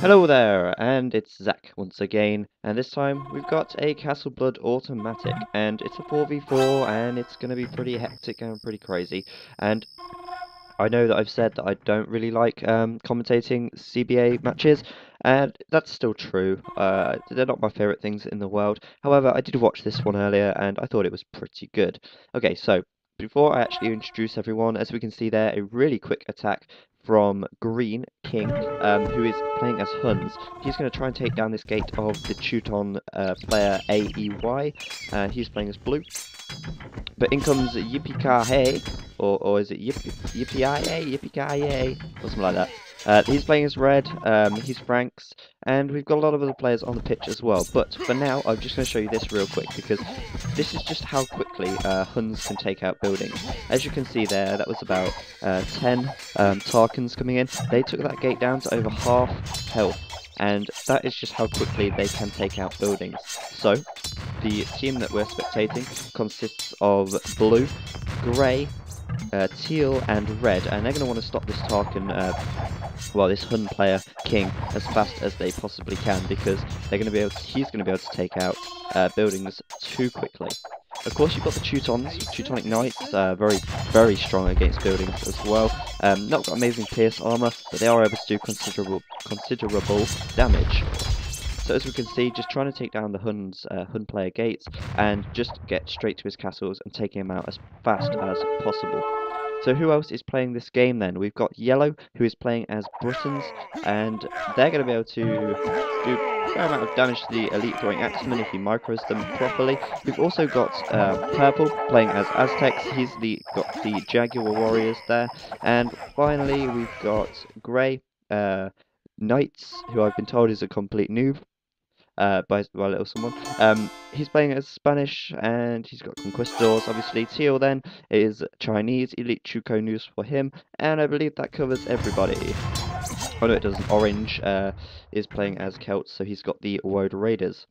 Hello there, and it's Zach once again, and this time we've got a Castle Blood automatic, and it's a 4v4, and it's going to be pretty hectic and pretty crazy. And I know that I've said that I don't really like commentating CBA matches, and that's still true. They're not my favourite things in the world. However, I did watch this one earlier, and I thought it was pretty good. Okay, so before I actually introduce everyone, as we can see there, a really quick attack from Green King, who is playing as Huns. He's going to try and take down this gate of the Teuton player AEY. He's playing as Blue. But in comes Yippee-Ki-Hey, or is it Yippee-Ki-Hey, Yippee-Ki-Hey, or something like that. He's playing as Red, he's Franks, and we've got a lot of other players on the pitch as well. But for now, I'm just going to show you this real quick, because this is just how quickly Huns can take out buildings. As you can see there, that was about 10 Tarkans coming in. They took that gate down to over half health, and that is just how quickly they can take out buildings. So, the team that we're spectating consists of Blue, Grey, Teal and Red, and they're going to want to stop this Tarkan, this Hun player, King, as fast as they possibly can, because they're going to be able to, he's going to be able to take out buildings too quickly. Of course, you've got the Teutons, Teutonic Knights, very, very strong against buildings as well. Not got amazing pierce armor, but they are able to do considerable damage. So as we can see, just trying to take down the Hun player gates and just get straight to his castles and taking him out as fast as possible. So who else is playing this game then? We've got Yellow, who is playing as Britons, and they're going to be able to do a fair amount of damage to the elite throwing axemen if he micros them properly. We've also got Purple playing as Aztecs. He's got the Jaguar warriors there, and finally we've got Grey, Knights, who I've been told is a complete noob. By little someone. He's playing as Spanish, and he's got Conquistadors, obviously. Teal then is Chinese, Elite Chuko News for him, and I believe that covers everybody. Oh no, it doesn't. Orange is playing as Celts, so he's got the Woad Raiders.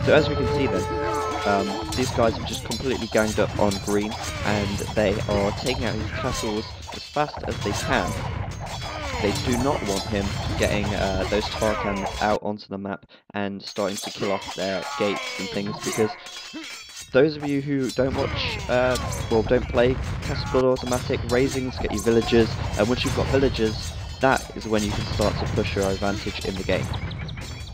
So as we can see then, these guys have just completely ganged up on Green, and they are taking out his castles as fast as they can. They do not want him getting those Tarkans out onto the map and starting to kill off their gates and things, because those of you who don't watch, don't play Castle Blood Automatic, raisings get you villagers, and once you've got villagers, that is when you can start to push your advantage in the game.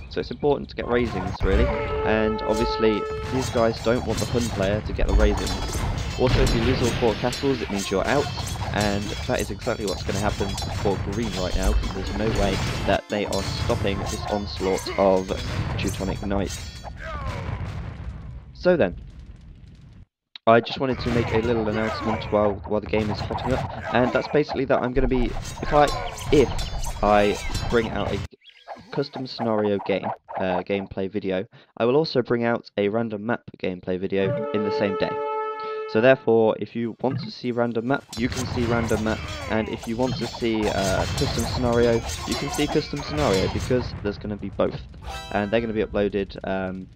So it's important to get raisings, really, and obviously these guys don't want the Hun player to get the raisings. Also, if you lose all 4 castles, it means you're out, and that is exactly what's going to happen for Green right now, because there's no way that they are stopping this onslaught of Teutonic Knights. So then, I just wanted to make a little announcement while the game is hotting up, and that's basically that I'm going to be, if I bring out a custom scenario game gameplay video, I will also bring out a random map gameplay video in the same day. So therefore, if you want to see random map, you can see random map, and if you want to see custom scenario, you can see custom scenario, because there's going to be both, and they're going to be uploaded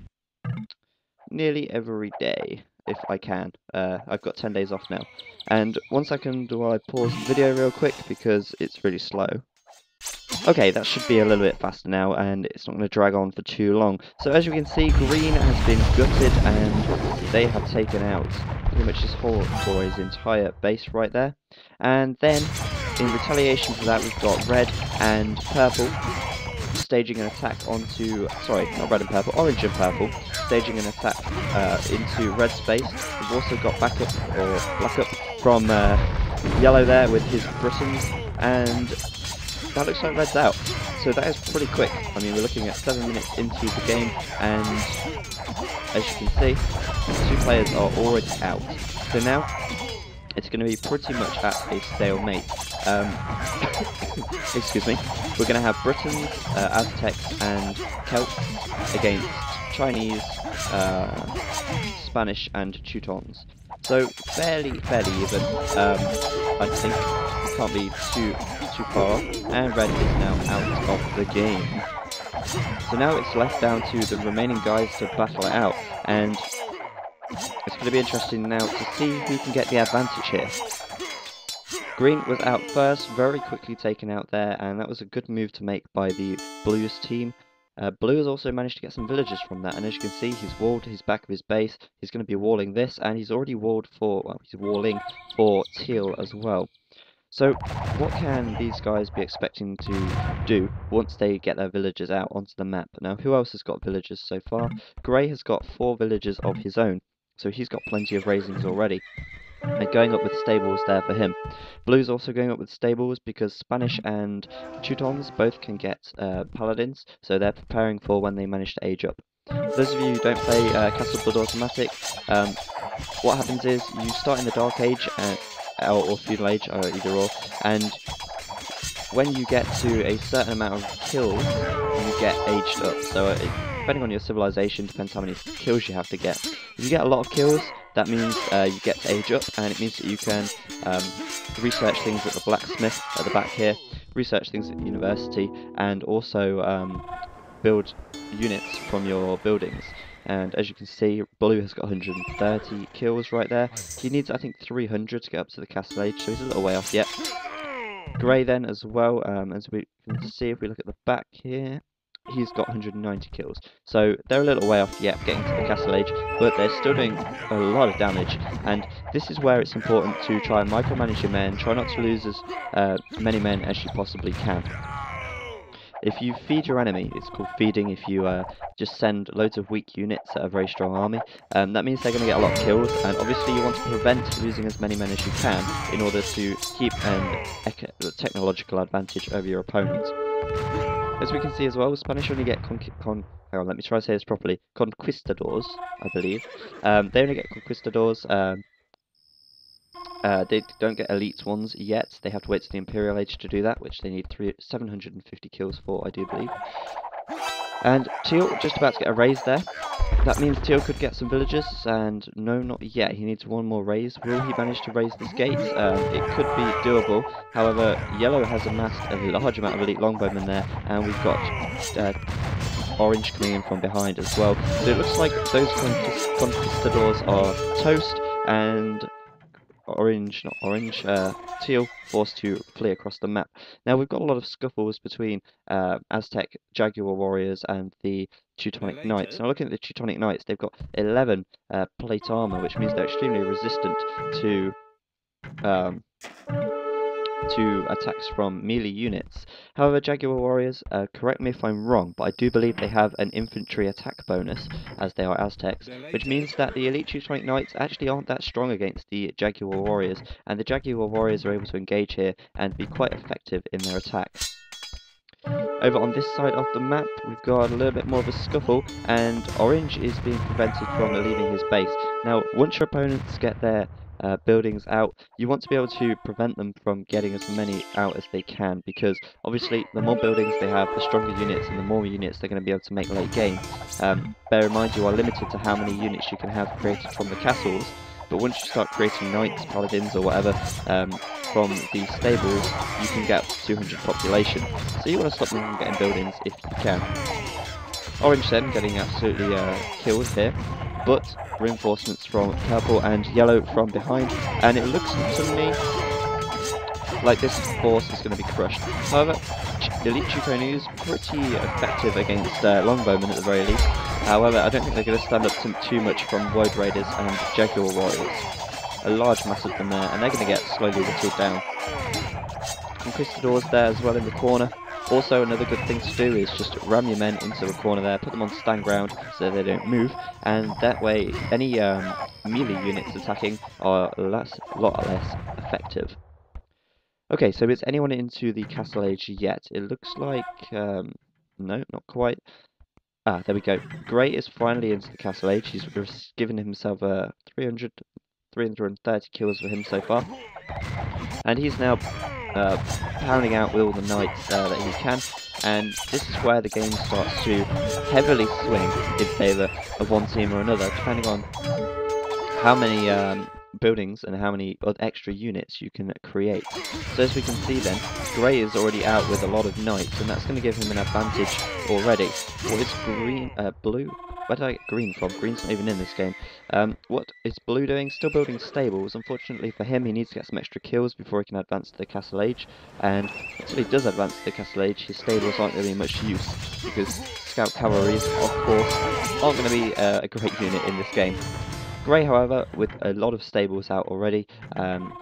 nearly every day, if I can. I've got 10 days off now, and 1 second while I pause the video real quick, because it's really slow. Okay, that should be a little bit faster now, and it's not going to drag on for too long. So as you can see, Green has been gutted, and they have taken out pretty much his whole, or his entire base right there. And then, in retaliation for that, we've got Red and Purple staging an attack onto, sorry, not Red and Purple, Orange and Purple, staging an attack into Red space. We've also got backup, or backup, from Yellow there with his Britons, and that looks like Red's out. So that is pretty quick. I mean, we're looking at 7 minutes into the game, and as you can see, the 2 players are already out. So now, it's going to be pretty much at a stalemate. Excuse me. We're going to have Britons, Aztecs and Celts against Chinese, Spanish and Teutons. So fairly even. I think it can't be too far, and Red is now out of the game. So now it's left down to the remaining guys to battle it out, and it's going to be interesting now to see who can get the advantage here. Green was out first, very quickly taken out there, and that was a good move to make by the Blues team. Blue has also managed to get some villagers from that, and as you can see, he's walled his back of his base. He's going to be walling this, and he's already walled for, well, he's walling for Teal as well. So, what can these guys be expecting to do once they get their villagers out onto the map? Now, who else has got villagers so far? Grey has got 4 villagers of his own, so he's got plenty of raisings already. And going up with stables there for him. Blue's also going up with stables because Spanish and Teutons both can get paladins, so they're preparing for when they manage to age up. For those of you who don't play Castle Blood Automatic, what happens is you start in the Dark Age or Feudal Age, either or, and when you get to a certain amount of kills, you get aged up. So depending on your civilization, depends how many kills you have to get. If you get a lot of kills, that means you get to age up, and it means that you can research things at the blacksmith at the back here, research things at university, and also build units from your buildings. And as you can see, Blue has got 130 kills right there. He needs, I think, 300 to get up to the Castle Age, so he's a little way off yet. Grey then as well, as we can see if we look at the back here, he's got 190 kills. So they're a little way off yet getting to the Castle Age, but they're still doing a lot of damage. And this is where it's important to try and micromanage your men, try not to lose as many men as you possibly can. If you feed your enemy, it's called feeding if you just send loads of weak units at a very strong army, that means they're going to get a lot of kills, and obviously you want to prevent losing as many men as you can in order to keep a technological advantage over your opponents. As we can see as well, Spanish only get hang on, let me try to say this properly, conquistadors, I believe. They only get conquistadors. They don't get elite ones yet. They have to wait to the Imperial Age to do that, which they need 750 kills for, I do believe. And Teal just about to get a raise there. That means Teal could get some villagers, and no, not yet. He needs one more raise. Will he manage to raise this gate? It could be doable. However, Yellow has amassed a large amount of elite longbowmen there, and we've got Orange coming in from behind as well. So it looks like those conquistadors are toast, and Teal forced to flee across the map. Now we've got a lot of scuffles between Aztec Jaguar warriors and the Teutonic Knights. Now looking at the Teutonic Knights, they've got 11 plate armor, which means they're extremely resistant to attacks from melee units. However, Jaguar warriors, correct me if I'm wrong, but I do believe they have an infantry attack bonus, as they are Aztecs, which means that the elite Teutonic Knights actually aren't that strong against the Jaguar warriors, and the Jaguar warriors are able to engage here and be quite effective in their attacks. Over on this side of the map, we've got a little bit more of a scuffle, and Orange is being prevented from leaving his base. Now, once your opponents get their buildings out, you want to be able to prevent them from getting as many out as they can, because obviously the more buildings they have, the stronger units, and the more units they're going to be able to make late game. Bear in mind you are limited to how many units you can have created from the castles, but once you start creating knights, paladins or whatever from the stables, you can get up to 200 population. So you want to stop them from getting buildings if you can. Orange then getting absolutely killed here, but reinforcements from purple and yellow from behind, and it looks to me like this force is going to be crushed. However, Elite Teutonu is pretty effective against longbowmen at the very least. However, I don't think they're going to stand up to too much from Void Raiders and Jaguar Warriors. A large mass of them there, and they're going to get slowly whittled down. Conquistadors there as well in the corner. Also, another good thing to do is just ram your men into the corner there, put them on stand ground so they don't move, and that way any melee units attacking are a lot less effective. Okay, so is anyone into the Castle Age yet? It looks like, no, not quite. Ah, there we go. Grey is finally into the Castle Age. He's given himself 330 kills for him so far. And he's now pounding out with all the knights that he can. And this is where the game starts to heavily swing in favour of one team or another, depending on how many buildings and how many extra units you can create. So as we can see then, Grey is already out with a lot of knights, and that's going to give him an advantage already. What is Blue? where did I get green from? Green's not even in this game. What is blue doing? Still building stables. Unfortunately for him, he needs to get some extra kills before he can advance to the castle age. And until he does advance to the castle age, his stables aren't going to be much use, because scout cavalries, of course, aren't going to be a great unit in this game. Grey, however, with a lot of stables out already,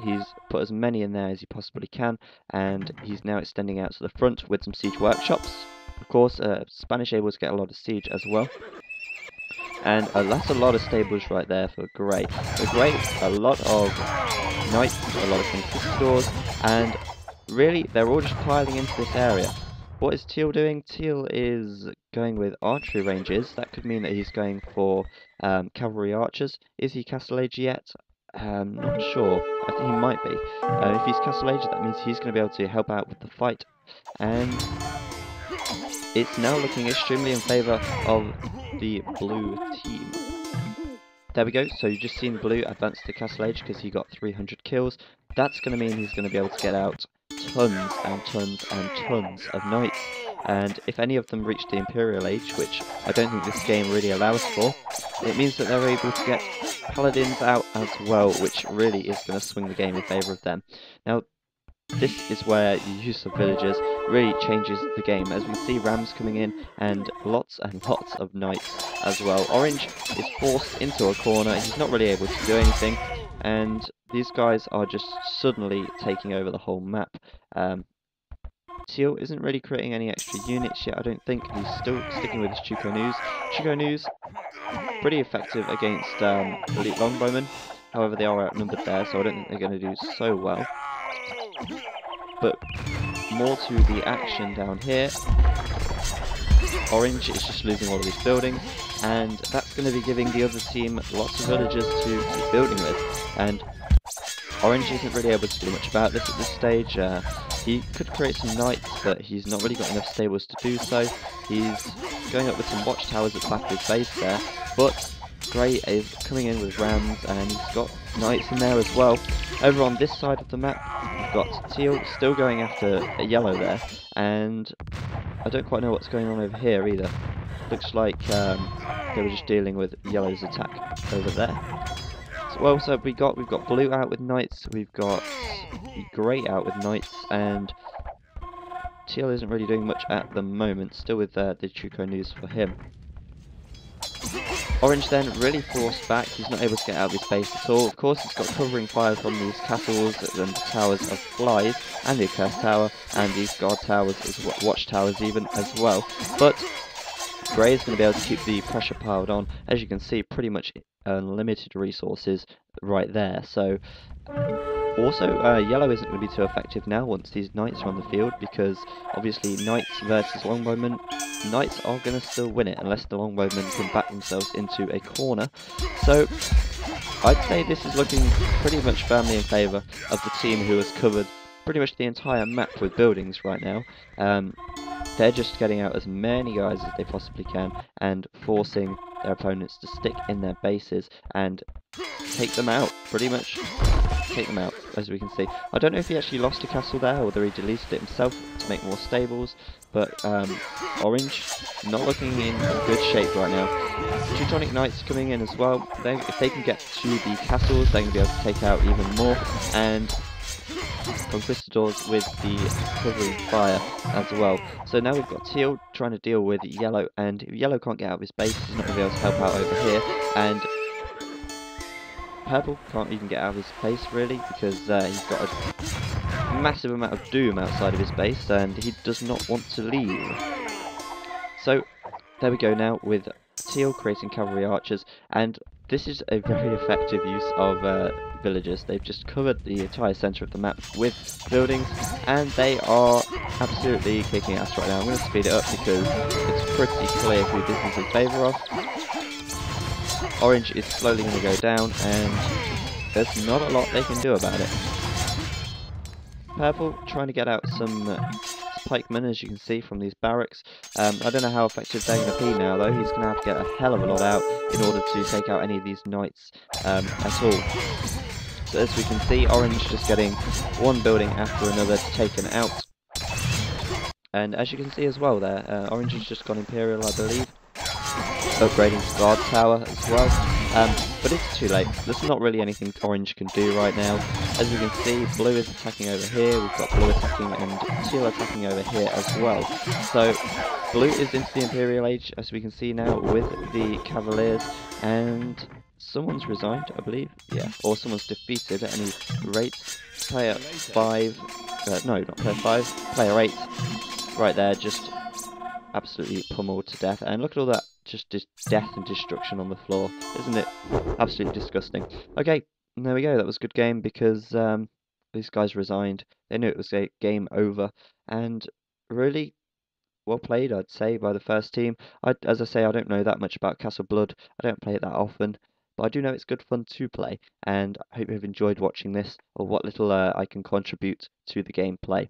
he's put as many in there as he possibly can, and he's now extending out to the front with some siege workshops. Of course, Spanish able to get a lot of siege as well. And that's a lot of stables right there for Grey. For Grey, a lot of knights, a lot of conquistadors, and really, they're all just piling into this area. What is Teal doing? Teal is going with archery ranges. That could mean that he's going for cavalry archers. Is he castle age yet? Not sure. I think he might be. If he's castle age, that means he's going to be able to help out with the fight. And it's now looking extremely in favour of the blue team. There we go, so you've just seen blue advance to castle age because he got 300 kills. That's going to mean he's going to be able to get out tons and tons and tons of knights. And if any of them reach the imperial age, which I don't think this game really allows for, it means that they're able to get paladins out as well, which really is going to swing the game in favour of them. Now, this is where the use of villagers really changes the game. As we see rams coming in and lots of knights as well. Orange is forced into a corner, he's not really able to do anything, and these guys are just suddenly taking over the whole map. Teal isn't really creating any extra units yet, I don't think. He's still sticking with his Chuko News. Chuko News, pretty effective against elite longbowmen. However, they are outnumbered there, so I don't think they're going to do so well. But more to the action down here. Orange is just losing all of these buildings, and that's going to be giving the other team lots of villagers to keep building with. And Orange isn't really able to do much about this at this stage. He could create some knights, but he's not really got enough stables to do so. He's going up with some watchtowers at the back of his base there, but Grey is coming in with rams, and he's got knights in there as well. Over on this side of the map, we've got Teal still going after a yellow there, and I don't quite know what's going on over here either. Looks like they were just dealing with yellow's attack over there. So we've got blue out with knights, we've got Grey out with knights, and Teal isn't really doing much at the moment, still with the Chuko News for him. Orange then really forced back, he's not able to get out of his base at all. Of course, he's got covering fire from these castles and the towers of flies, and the accursed tower, and these guard towers, watchtowers even as well. But Grey is going to be able to keep the pressure piled on. As you can see, pretty much unlimited resources right there. So also, yellow isn't going to be too effective now once these knights are on the field, because obviously knights versus longbowmen, knights are going to still win it unless the longbowmen can back themselves into a corner. So I'd say this is looking pretty much firmly in favour of the team who has covered pretty much the entire map with buildings right now. They're just getting out as many guys as they possibly can and forcing their opponents to stick in their bases and take them out, pretty much take them out, as we can see. I don't know if he actually lost a castle there or whether he deleted it himself to make more stables, but Orange not looking in good shape right now. Teutonic Knights coming in as well. If they can get to the castles, they're going to be able to take out even more, and Conquistadors with the covering fire as well. So now we've got Teal trying to deal with Yellow, and if Yellow can't get out of his base, he's not going to be able to help out over here, and Purple can't even get out of his base really, because he's got a massive amount of doom outside of his base and he does not want to leave. So there we go now with Teal creating cavalry archers, and this is a very effective use of villagers. They've just covered the entire centre of the map with buildings, and they are absolutely kicking ass right now. I'm going to speed it up because it's pretty clear who this is in favour of. Orange is slowly going to go down, and there's not a lot they can do about it. Purple trying to get out some pikemen, as you can see from these barracks. I don't know how effective they're going to be now though. He's going to have to get a hell of a lot out in order to take out any of these knights at all. So as we can see, Orange just getting one building after another taken out. And as you can see as well there, Orange has just gone Imperial, I believe. upgrading to guard tower as well. But it's too late. There's not really anything orange can do right now. As we can see, blue is attacking over here, we've got blue attacking and teal attacking over here as well. So blue is into the Imperial Age, as we can see now, with the Cavaliers, and someone's resigned, I believe. Yeah, or someone's defeated, and he rates player 5, no, not player 5, player 8, right there, just absolutely pummeled to death. And look at all that just death and destruction on the floor. Isn't it absolutely disgusting? Okay, there we go. That was a good game because these guys resigned. They knew it was a game over. And really well played, I'd say, by the first team. As I say, I don't know that much about Castle Blood. I don't play it that often. But I do know it's good fun to play. And I hope you've enjoyed watching this, or what little I can contribute to the gameplay.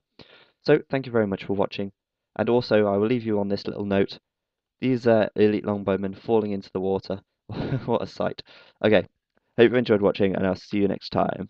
So, thank you very much for watching. And also, I will leave you on this little note. These elite longbowmen falling into the water. What a sight. Okay, hope you enjoyed watching, and I'll see you next time.